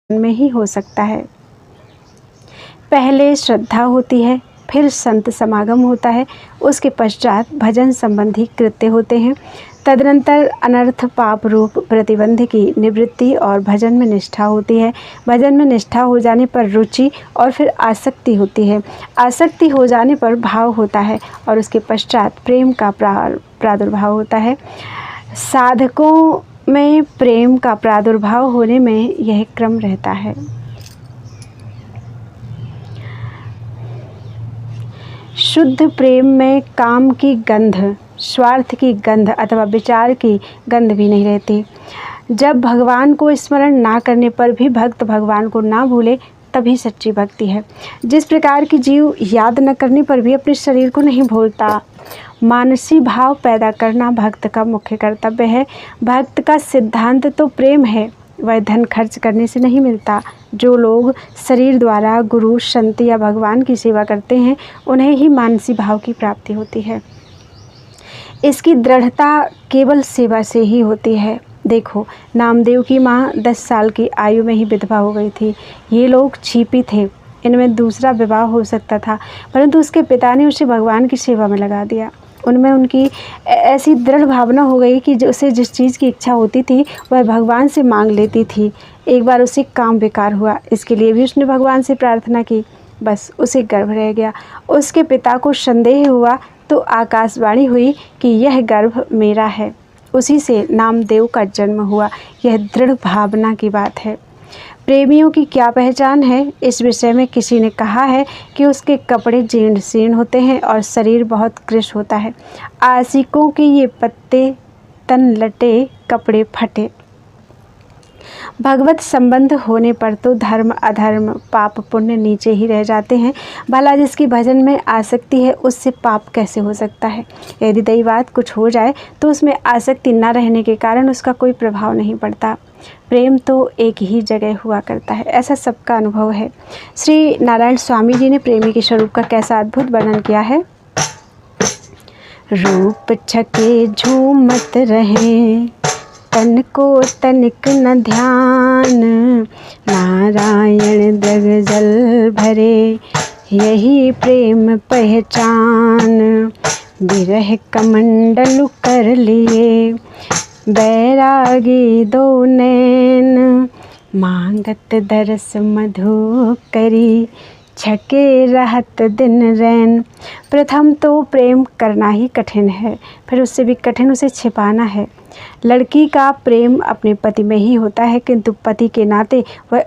में ही हो सकता है। पहले श्रद्धा होती है, फिर संत समागम होता है, उसके पश्चात भजन संबंधी कृत्य होते हैं, तदनंतर अनर्थ पाप रूप प्रतिबंध की निवृत्ति और भजन में निष्ठा होती है। भजन में निष्ठा हो जाने पर रुचि और फिर आसक्ति होती है। आसक्ति हो जाने पर भाव होता है और उसके पश्चात प्रेम का प्रादुर्भाव होता है। साधकों में प्रेम का प्रादुर्भाव होने में यह क्रम रहता है। शुद्ध प्रेम में काम की गंध, स्वार्थ की गंध अथवा विचार की गंध भी नहीं रहती। जब भगवान को स्मरण ना करने पर भी भक्त भगवान को ना भूले तभी सच्ची भक्ति है। जिस प्रकार की जीव याद न करने पर भी अपने शरीर को नहीं भूलता। मानसी भाव पैदा करना भक्त का मुख्य कर्तव्य है। भक्त का सिद्धांत तो प्रेम है, वह धन खर्च करने से नहीं मिलता। जो लोग शरीर द्वारा गुरु, संत या भगवान की सेवा करते हैं उन्हें ही मानसी भाव की प्राप्ति होती है। इसकी दृढ़ता केवल सेवा से ही होती है। देखो, नामदेव की माँ 10 साल की आयु में ही विधवा हो गई थी। ये लोग छिपी थे, इनमें दूसरा विवाह हो सकता था, परंतु उसके पिता ने उसे भगवान की सेवा में लगा दिया। उनमें उनकी ऐसी दृढ़ भावना हो गई कि उसे जिस चीज़ की इच्छा होती थी वह भगवान से मांग लेती थी। एक बार उसे काम बेकार हुआ, इसके लिए भी उसने भगवान से प्रार्थना की, बस उसे गर्भ रह गया। उसके पिता को संदेह हुआ तो आकाशवाणी हुई कि यह गर्भ मेरा है। उसी से नामदेव का जन्म हुआ। यह दृढ़ भावना की बात है। प्रेमियों की क्या पहचान है, इस विषय में किसी ने कहा है कि उसके कपड़े जीर्ण शीर्ण होते हैं और शरीर बहुत कृश होता है। आशिकों के ये पत्ते तन लटे, कपड़े फटे। भगवत संबंध होने पर तो धर्म अधर्म पाप पुण्य नीचे ही रह जाते हैं। भला जिसकी भजन में आसक्ति है उससे पाप कैसे हो सकता है। यदि दैवात कुछ हो जाए तो उसमें आसक्ति न रहने के कारण उसका कोई प्रभाव नहीं पड़ता। प्रेम तो एक ही जगह हुआ करता है, ऐसा सबका अनुभव है। श्री नारायण स्वामी जी ने प्रेमी के स्वरूप का कैसा अद्भुत वर्णन किया है। रूप छके झूमत रहे, तन को तनिक न ध्यान, नारायण दग जल भरे, यही प्रेम पहचान। विरह कमंडलु कर लिए, बैरागी दो नैन, मांगत दरस मधु करी, छके रहत दिन रैन। प्रथम तो प्रेम करना ही कठिन है, फिर उससे भी कठिन उसे छिपाना है। लड़की का प्रेम अपने पति में ही होता है, किंतु पति के नाते वह